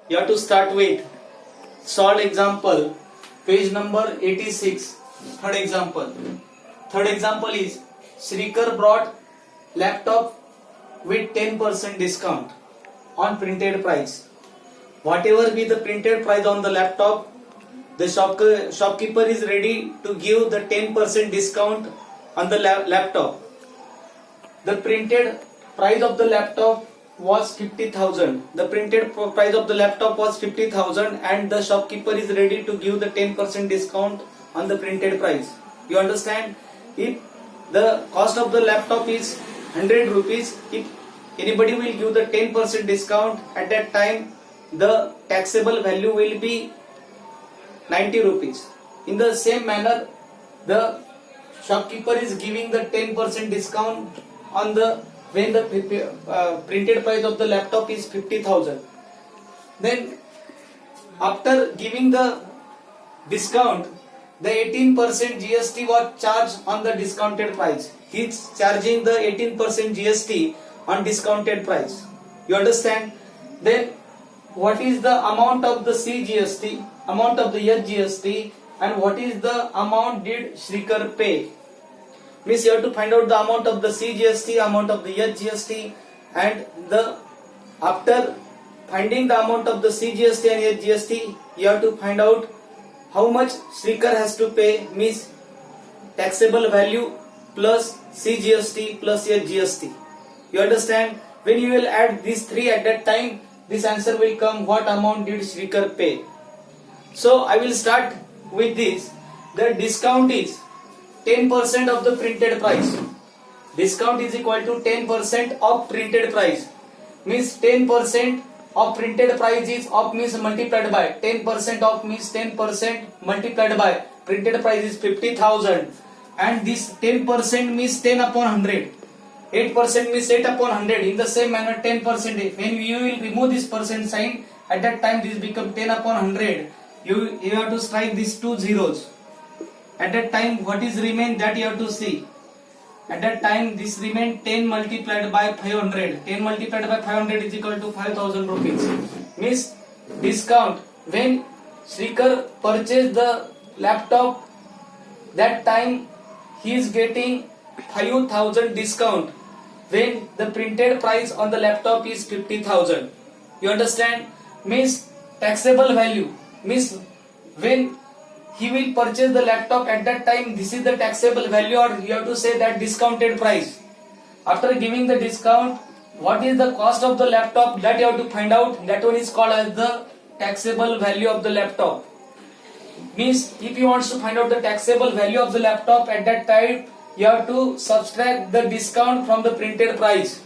You have to start with solved example, page number 86. Third example. Third example is Shrikar brought laptop with 10% discount on printed price. Whatever be the printed price on the laptop, the shopkeeper is ready to give the 10% discount on the laptop. The printed price of the laptop was 50,000. The printed price of the laptop was 50,000 and the shopkeeper is ready to give the 10% discount on the printed price. You understand? If the cost of the laptop is 100 rupees, if anybody will give the 10% discount, at that time the taxable value will be 90 rupees. In the same manner, the shopkeeper is giving the 10% discount on the when the printed price of the laptop is 50,000. Then after giving the discount, the 18% GST was charged on the discounted price. He is charging the 18% GST on discounted price. You understand? Then what is the amount of the CGST, amount of the SGST, and what is the amount did Shrikar pay? Means you have to find out the amount of the CGST, amount of the SGST, and the after finding the amount of the CGST and SGST, you have to find out how much Shrikar has to pay, means taxable value plus CGST plus SGST. You understand? When you will add these three, at that time this answer will come, what amount did Shrikar pay. So I will start with this. The discount is 10% of the printed price. Discount is equal to 10% of printed price. Means 10% of printed price is of means multiplied by 10% of means 10% multiplied by printed price is 50,000, and this 10% means 10 upon 100. 8% means 8 upon 100. In the same manner 10%, when you will remove this percent sign, at that time this become 10 upon 100. You have to strike these two zeros. At that time what is remain, that you have to see. At that time this remain 10 multiplied by 500. 10 multiplied by 500 is equal to 5,000 rupees. Means discount, when Shrikar purchased the laptop, that time he is getting 5,000 discount when the printed price on the laptop is 50,000. You understand? Means taxable value, means when he will purchase the laptop, at that time this is the taxable value, or you have to say that discounted price. After giving the discount, what is the cost of the laptop, that you have to find out. That one is called as the taxable value of the laptop. Means if you want to find out the taxable value of the laptop, at that time you have to subtract the discount from the printed price.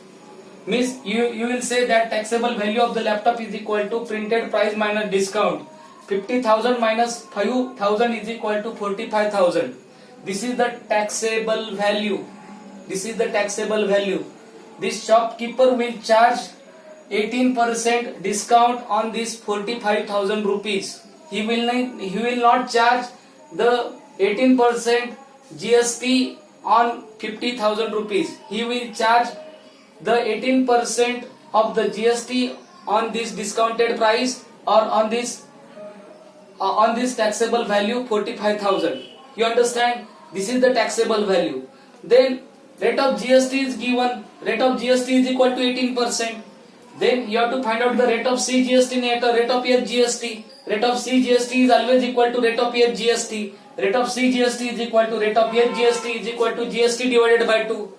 Means you will say that taxable value of the laptop is equal to printed price minus discount. 50,000 minus 5,000 is equal to 45,000. This is the taxable value. This is the taxable value. This shopkeeper will charge 18% discount on this 45,000 rupees. He will not charge the 18% GST on 50,000 rupees. He will charge the 18% of the GST on this discounted price, or on this taxable value 45,000. You understand? This is the taxable value. Then rate of GST is given. Rate of GST is equal to 18%. Then you have to find out the rate of CGST net or rate of SGST. Rate of CGST is always equal to rate of SGST. Rate of CGST is equal to rate of SGST is equal to GST divided by 2.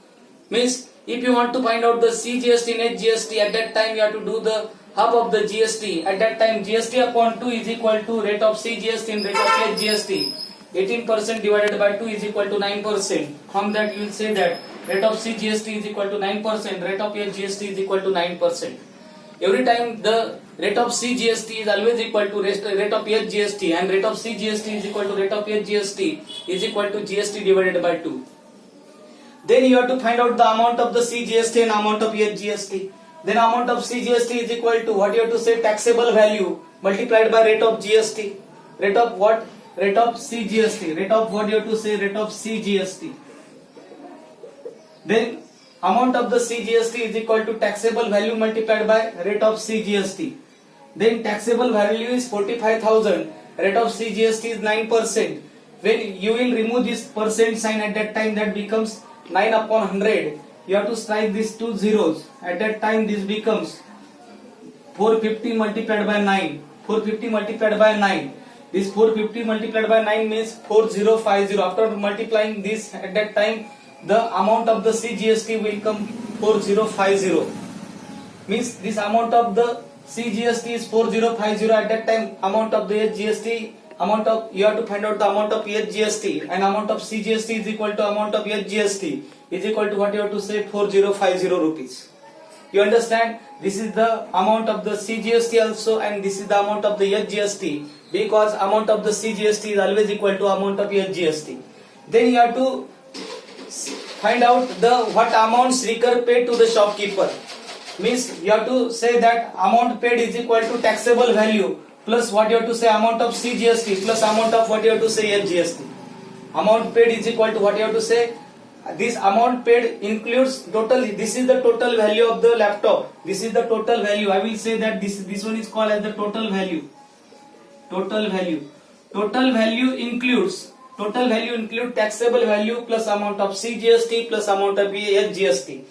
Means if you want to find out the CGST and SGST, at that time you have to do the half of the GST. At that time GST upon 2 is equal to rate of CGST and rate of SGST. 18% divided by 2 is equal to 9%. From that you will say that rate of CGST is equal to 9%, rate of SGST is equal to 9%. Every time the rate of CGST is always equal to rate of SGST, and rate of CGST is equal to rate of SGST is equal to GST divided by 2. Then you have to find out the amount of the CGST and amount of SGST. Then amount of CGST is equal to what you have to say, taxable value multiplied by rate of GST. Rate of what? Rate of CGST. Rate of what you have to say, rate of CGST. Then amount of the CGST is equal to taxable value multiplied by rate of CGST. Then taxable value is 45,000. Rate of CGST is 9%. When you will remove this percent sign at that time, that becomes 9 upon 100. You have to strike these two zeros. At that time this becomes 450 multiplied by 9. 450 multiplied by 9. This 450 multiplied by 9 means 4050. After multiplying this at that time, the amount of the CGST will come 4050. Means this amount of the CGST is 4050. At that time, amount of the GST, you have to find out the amount of GST, and amount of CGST is equal to amount of GST is equal to what you have to say, 4050 rupees. You understand? This is the amount of the CGST also, and this is the amount of the GST, because amount of the CGST is always equal to amount of GST. Then you have to find out the what amount Srikar paid to the shopkeeper. Means you have to say that amount paid is equal to taxable value plus what you have to say, amount of CGST plus amount of what you have to say, GST. Amount paid is equal to what you have to say. This amount paid includes total. This is the total value of the laptop. This is the total value. I will say that this one is called as the total value. Total value. Total value includes taxable value plus amount of CGST plus amount of GST.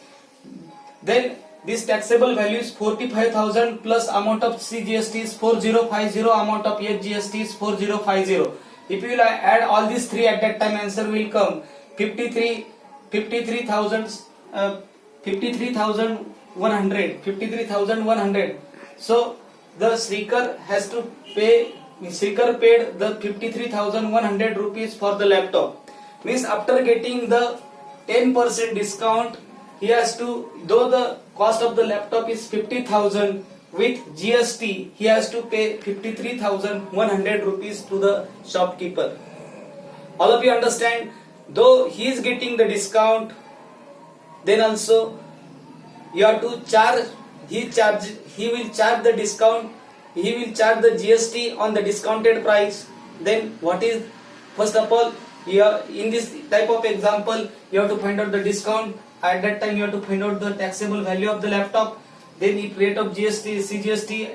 Then this taxable value is 45,000 plus amount of CGST is 4050, amount of GST is 4050. If you will add all these three at that time, answer will come 53,100. So the Srikar paid the 53,100 rupees for the laptop. Means after getting the 10% discount, he has to, though the cost of the laptop is 50,000, with GST he has to pay 53,100 rupees to the shopkeeper. All of you understand? Though he is getting the discount, then also you have to charge. He will charge the discount. He will charge the GST on the discounted price. Then what is, first of all, here in this type of example, you have to find out the discount. At that time you have to find out the taxable value of the laptop. Then if rate of GST, CGST,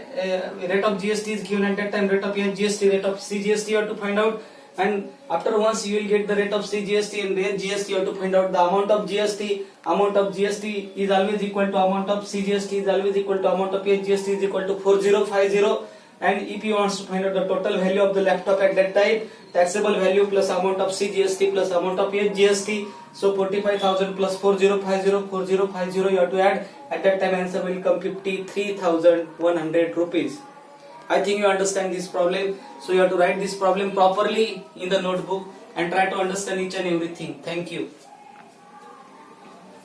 rate of GST is given at that time, rate of GST, rate of CGST you have to find out. And after once you will get the rate of CGST and rate GST, you have to find out the amount of GST. Amount of GST is always equal to amount of CGST is always equal to amount of GST is equal to 4050. And if you want to find out the total value of the laptop at that time, taxable value plus amount of CGST plus amount of GST, so 45,000 plus 4050 you have to add. At that time answer will come 53,100 rupees. I think you understand this problem. So you have to write this problem properly in the notebook and try to understand each and everything. Thank you.